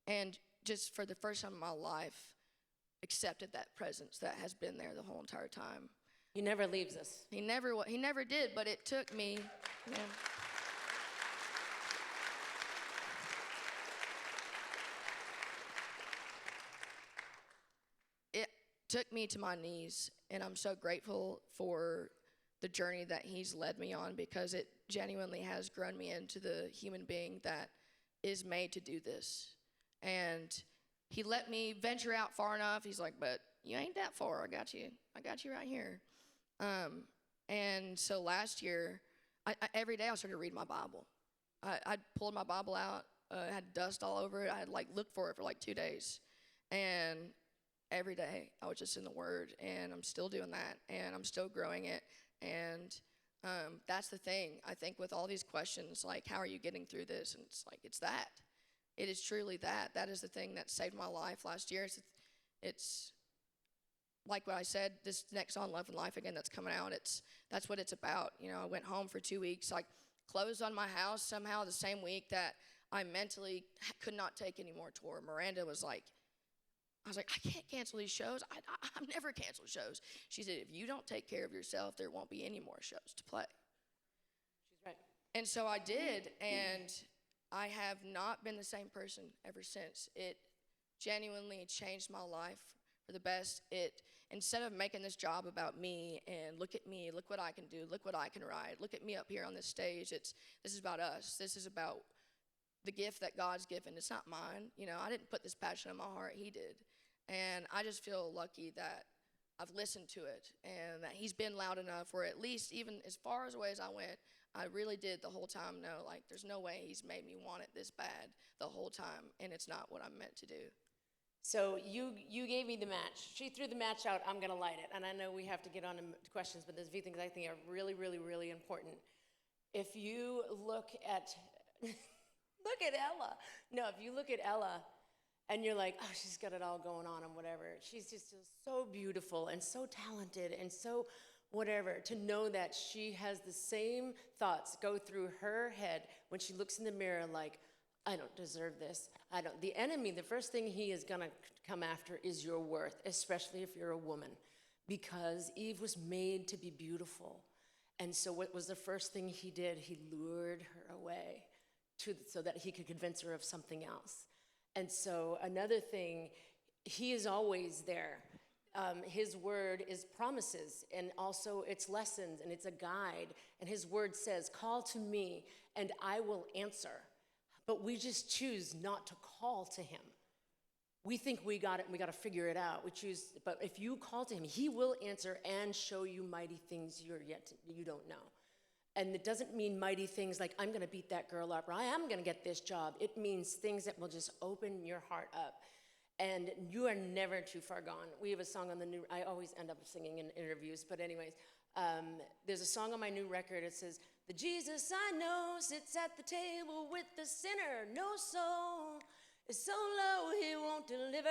And just for the first time in my life, accepted that presence that has been there the whole entire time. He never leaves us. He never did, but it took me, It took me to my knees, and I'm so grateful for the journey that he's led me on, because it genuinely has grown me into the human being that is made to do this. And he let me venture out far enough. He's like, but you ain't that far. I got you right here. And so last year, every day I started reading my Bible. I pulled my Bible out, had dust all over it. I had looked for it for 2 days. And every day I was just in the Word, and I'm still doing that, and I'm still growing it. And that's the thing. I think with all these questions, how are you getting through this? And it's that. It is truly that. That is the thing that saved my life last year. It's like what I said, this next song, Love and Life Again, that's coming out, that's what it's about. I went home for 2 weeks, closed on my house somehow the same week that I mentally could not take any more tour. Miranda was like, I was like, I can't cancel these shows. I've never canceled shows. She said, if you don't take care of yourself, there won't be any more shows to play. She's right. And so I did, and I have not been the same person ever since. It genuinely changed my life for the best. Instead of making this job about me and look at me, look what I can do, look what I can write, look at me up here on this stage, this is about us. This is about the gift that God's given. It's not mine. I didn't put this passion in my heart. He did. And I just feel lucky that I've listened to it and that he's been loud enough where at least even as far away as I went, I really did the whole time know, there's no way he's made me want it this bad the whole time, and it's not what I'm meant to do. So you gave me the match. She threw the match out, I'm gonna light it. And I know we have to get on to questions, but there's a few things I think are really, really, really important. If you look at, look at Ella. No, if you look at Ella and you're like, oh, she's got it all going on and whatever. She's just so beautiful and so talented and so whatever, to know that she has the same thoughts go through her head when she looks in the mirror I don't deserve this. The enemy, the first thing he is gonna come after is your worth, especially if you're a woman, because Eve was made to be beautiful. And so what was the first thing he did? He lured her away so that he could convince her of something else. And so another thing, he is always there. his word is promises, and also it's lessons, and it's a guide. And his word says, call to me, and I will answer. But we just choose not to call to him. We think we got it and we got to figure it out. We choose, but if you call to him, he will answer and show you mighty things you don't know. And it doesn't mean mighty things like I'm going to beat that girl up or I am going to get this job. It means things that will just open your heart up. And you are never too far gone. We have a song on the new, I always end up singing in interviews, but anyways, there's a song on my new record. It says, the Jesus I know sits at the table with the sinner, no soul is so low he won't deliver.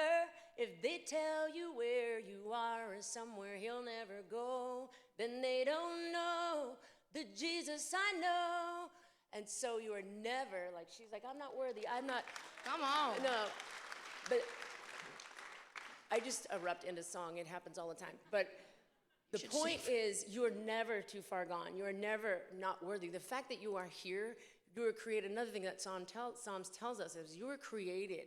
If they tell you where you are or somewhere he'll never go, then they don't know the Jesus I know. And so you are never, like, she's like, I'm not worthy, I'm not. Come on. No, but I just erupt into song, it happens all the time. But the point is, you are never too far gone. You are never not worthy. The fact that you are here, you were created, another thing that Psalms tells us is you were created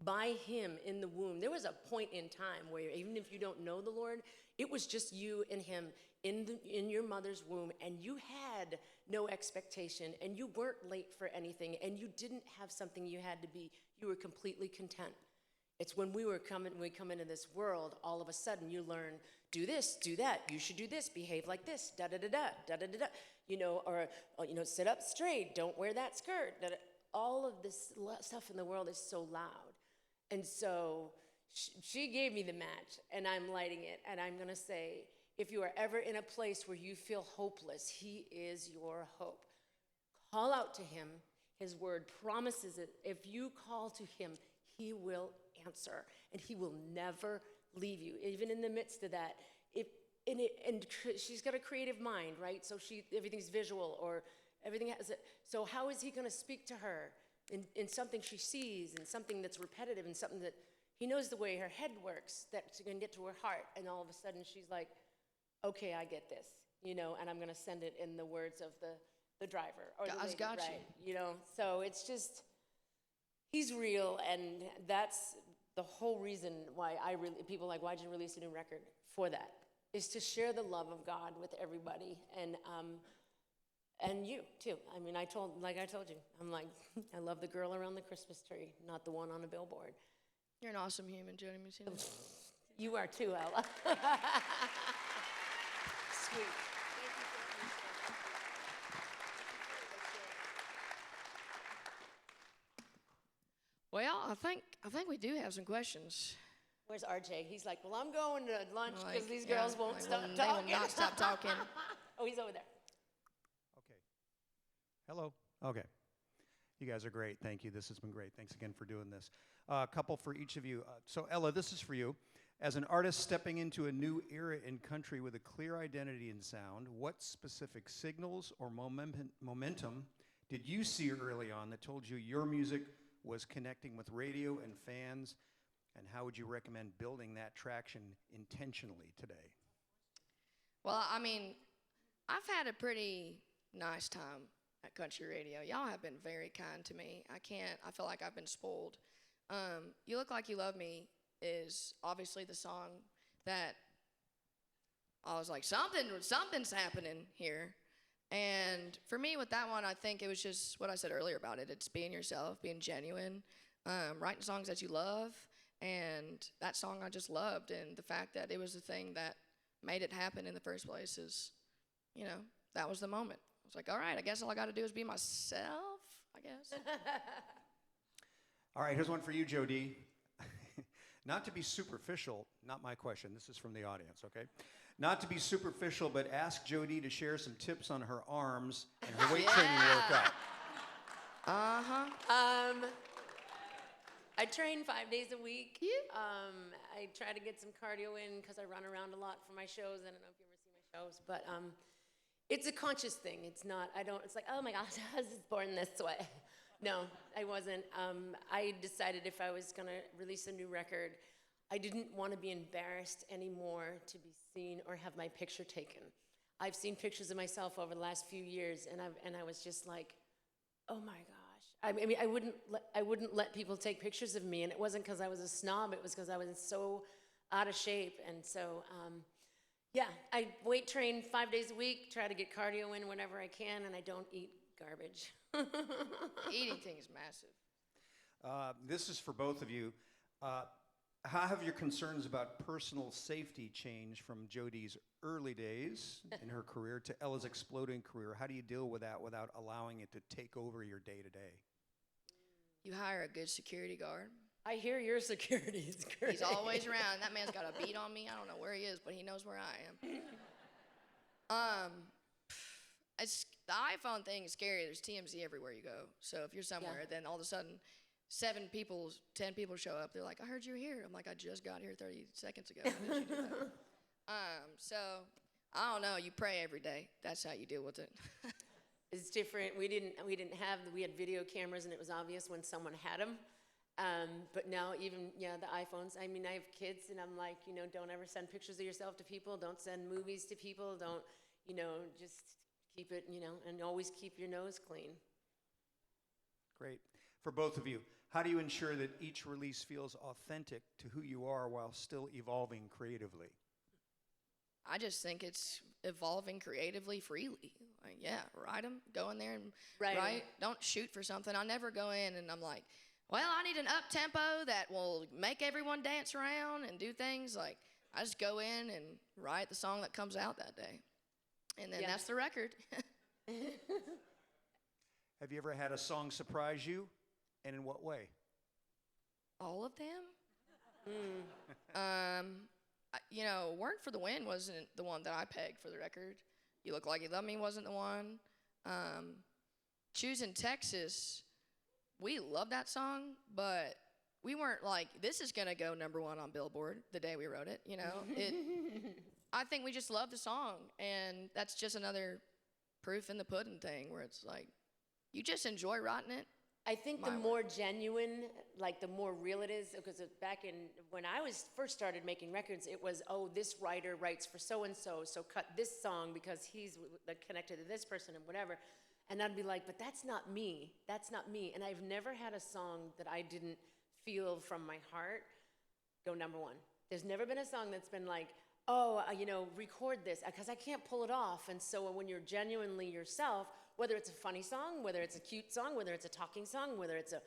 by him in the womb. There was a point in time where even if you don't know the Lord, it was just you and him in your mother's womb, and you had no expectation, and you weren't late for anything, and you didn't have something you had to be. You were completely content. It's when we come into this world, all of a sudden you learn, do this, do that, you should do this, behave like this, da-da-da-da, da-da-da-da, or sit up straight, don't wear that skirt. Da-da. All of this stuff in the world is so loud. And so she gave me the match, and I'm lighting it, and I'm going to say, if you are ever in a place where you feel hopeless, he is your hope. Call out to him. His word promises it. If you call to him, he will answer, and he will never leave you, even in the midst of that. She's got a creative mind, right? So everything's visual, or everything has it. So how is he going to speak to her in something she sees, and something that's repetitive, and something that he knows the way her head works, that's going to get to her heart, and all of a sudden she's like, okay, I get this, and I'm going to send it in the words of the driver or the God's lady, got right? So it's just, he's real, and that's the whole reason why people like, why'd you release a new record? For that, is to share the love of God with everybody, and you too. I mean, I told you, I'm like, I love the girl around the Christmas tree, not the one on a billboard. You're an awesome human, Dee Messina. You are too, Ella. Sweet. Well, I think we do have some questions. Where's RJ? He's like, well, I'm going to lunch because Like, these yeah, girls won't like, stop well, talking. They will not stop talking. Oh, he's over there. Okay. Hello. Okay. You guys are great. Thank you. This has been great. Thanks again for doing this. A couple for each of you. So, Ella, this is for you. As an artist stepping into a new era in country with a clear identity and sound, what specific signals or momentum did you see early on that told you your music was connecting with radio and fans, and how would you recommend building that traction intentionally today? Well, I mean, I've had a pretty nice time at country radio. Y'all have been very kind to me. I feel like I've been spoiled. You Look Like You Love Me is obviously the song that I was like, something's happening here. And for me with that one, I think it was just what I said earlier about it. It's being yourself, being genuine, writing songs that you love. And that song I just loved. And the fact that it was the thing that made it happen in the first place is, that was the moment. I was like, all right, I guess all I got to do is be myself, I guess. All right, here's one for you, Jo Dee. Not to be superficial, not my question, this is from the audience, okay? Not to be superficial, but ask Jo Dee to share some tips on her arms and her weight training workout. Uh-huh. I train 5 days a week. Yeah. I try to get some cardio in because I run around a lot for my shows. I don't know if you ever see my shows, but it's a conscious thing. It's like, oh my gosh, I was born this way. No, I wasn't. I decided if I was going to release a new record, I didn't want to be embarrassed anymore to be seen or have my picture taken. I've seen pictures of myself over the last few years, and I was just like, oh my gosh. I mean, I wouldn't let people take pictures of me, and it wasn't because I was a snob. It was because I was so out of shape. And so, yeah, I weight train 5 days a week, try to get cardio in whenever I can, and I don't eat garbage. Eating things massive. This is for both of you. How have your concerns about personal safety changed from Jo Dee's early days in her career to Ella's exploding career? How do you deal with that without allowing it to take over your day-to-day? You hire a good security guard. I hear your security is great. He's always around. That man's got a beat on me. I don't know where he is, but he knows where I am. It's, the iPhone thing is scary. There's TMZ everywhere you go. So if you're somewhere, then all of a sudden, 10 people show up. They're like, I heard you were here. I'm like, I just got here 30 seconds ago. How did you do that? So I don't know. You pray every day. That's how you deal with it. It's different. We had video cameras, and it was obvious when someone had them. But now even, the iPhones, I mean, I have kids, and I'm like, don't ever send pictures of yourself to people. Don't send movies to people. Don't, just keep it, and always keep your nose clean. Great. For both of you, how do you ensure that each release feels authentic to who you are while still evolving creatively? I just think it's evolving creatively freely. Like, write them, go in there and write. Don't shoot for something. I never go in and I'm like, well, I need an up-tempo that will make everyone dance around and do things. Like, I just go in and write the song that comes out that day. And then that's the record. Have you ever had a song surprise you, and in what way? All of them? Weren't for the Wind wasn't the one that I pegged for the record. You Look Like You Love Me wasn't the one. Choosing Texas, we love that song, but we weren't like, this is going to go #1 on Billboard the day we wrote it, I think we just love the song, and that's just another proof in the pudding thing where it's like, you just enjoy writing it. I think the more genuine, like the more real it is, because back in, when I first started making records, it was, this writer writes for so-and-so, so cut this song because he's connected to this person and whatever. And I'd be like, but that's not me. That's not me. And I've never had a song that I didn't feel from my heart go #1. There's never been a song that's been like, record this, because I can't pull it off. And so when you're genuinely yourself, whether it's a funny song, whether it's a cute song, whether it's a talking song, whether it's a,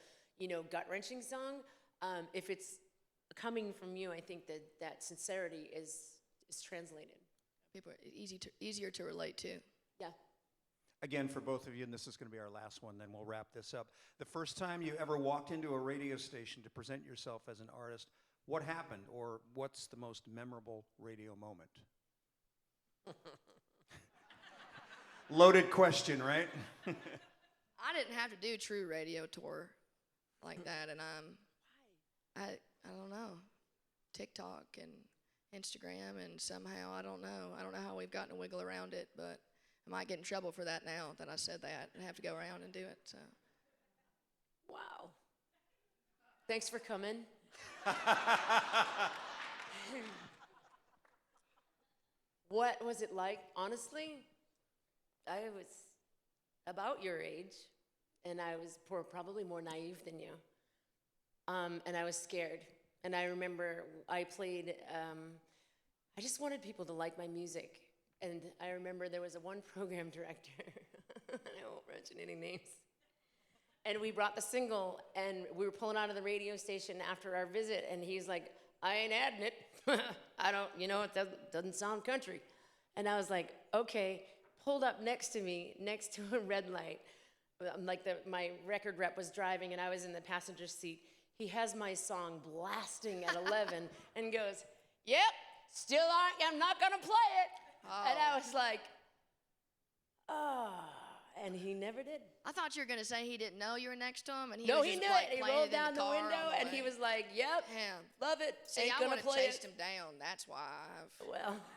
gut-wrenching song, if it's coming from you, I think that sincerity is translated. People are easier to relate to. Yeah. Again, for both of you, and this is going to be our last one, then we'll wrap this up. The first time you ever walked into a radio station to present yourself as an artist, what happened, or what's the most memorable radio moment? Loaded question, right? I didn't have to do true radio tour like that, and I don't know, TikTok and Instagram, and somehow I don't know how we've gotten to wiggle around it, but I might get in trouble for that now that I said that and have to go around and do it. So, wow. Thanks for coming. What was it like? Honestly, I was about your age, and I was probably more naive than you. And I was scared. And I remember I played, I just wanted people to like my music. And I remember there was one program director, I won't mention any names, and we brought the single, and we were pulling out of the radio station after our visit, and he's like, I ain't adding it. It doesn't sound country. And I was like, okay, pulled up next to me, next to a red light, my record rep was driving, and I was in the passenger seat. He has my song blasting at 11 and goes, yep, I'm not gonna play it. Oh. And I was like, and he never did. I thought you were going to say he didn't know you were next to him. And he knew it. He rolled down the window, and he was like, yep, love it. See, I want to chase him down. That's why I've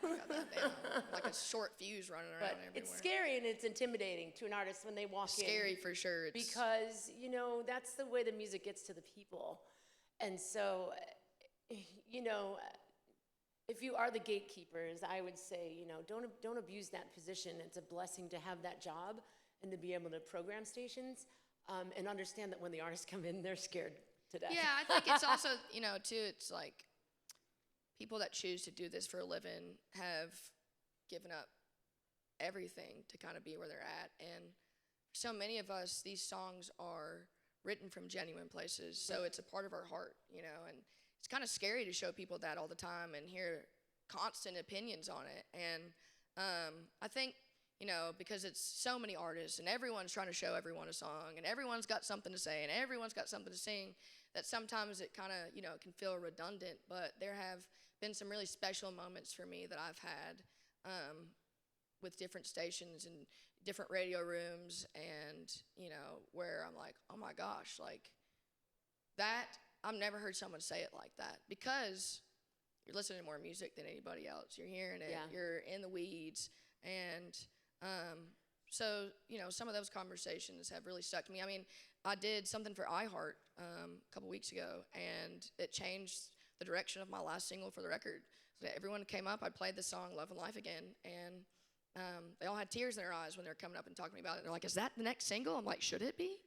got that down. Like a short fuse running around everywhere. It's scary and it's intimidating to an artist when they walk in. Scary for sure. Because, that's the way the music gets to the people. And so, if you are the gatekeepers, I would say, don't abuse that position. It's a blessing to have that job and to be able to program stations and understand that when the artists come in, they're scared to death. Yeah, I think it's also, too, it's like people that choose to do this for a living have given up everything to kind of be where they're at. And so many of us, these songs are written from genuine places, so it's a part of our heart, you know, and it's kind of scary to show people that all the time and hear constant opinions on it. And I think, you know, because it's so many artists and everyone's trying to show everyone a song and everyone's got something to say and everyone's got something to sing, that sometimes it kind of, you know, can feel redundant. But there have been some really special moments for me that I've had with different stations and different radio rooms, and, you know, where I'm like, oh my gosh, like that, I've never heard someone say it like that, because you're listening to more music than anybody else. You're hearing it, you're in the weeds. And so, you know, some of those conversations have really stuck to me. I mean, I did something for iHeart a couple weeks ago, and it changed the direction of my last single for the record. So everyone came up, I played the song Love and Life Again, and they all had tears in their eyes when they were coming up and talking to me about it. They're like, is that the next single? I'm like, should it be?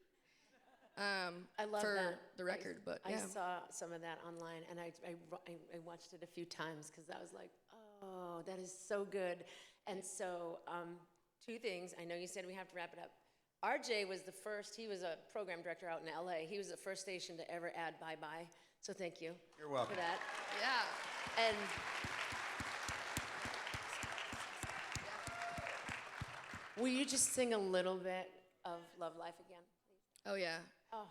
I love for that. the record, but yeah. I saw some of that online, and I watched it a few times because I was like, oh, that is so good. And so, two things. I know you said we have to wrap it up. RJ was the first. He was a program director out in LA. He was the first station to ever add bye-bye. So thank you. You're welcome. For that. Yeah. And will you just sing a little bit of Love Life Again, please? Oh, yeah. Oh.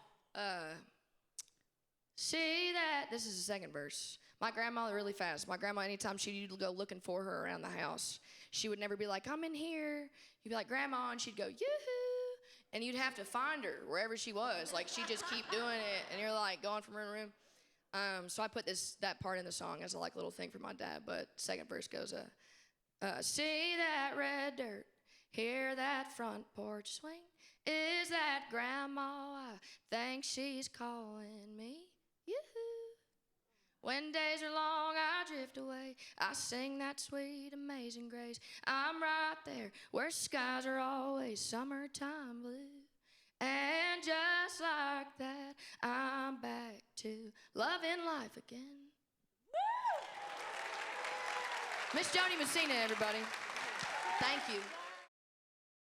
See that, this is the second verse. My grandma, really fast. My grandma, anytime she'd go looking for her around the house, she would never be like, I'm in here. You'd be like, Grandma, and she'd go, yoo-hoo. And you'd have to find her wherever she was. Like, she'd just keep doing it, and you're like going from room to room. So I put that part in the song as a like little thing for my dad, but second verse goes, see that red dirt, hear that front porch swing. Is that Grandma? I think she's calling me. Yoo-hoo. When days are long, I drift away. I sing that sweet, amazing grace. I'm right there where skies are always summertime blue. And just like that, I'm back to loving life again. Miss Dee Messina, everybody. Thank you.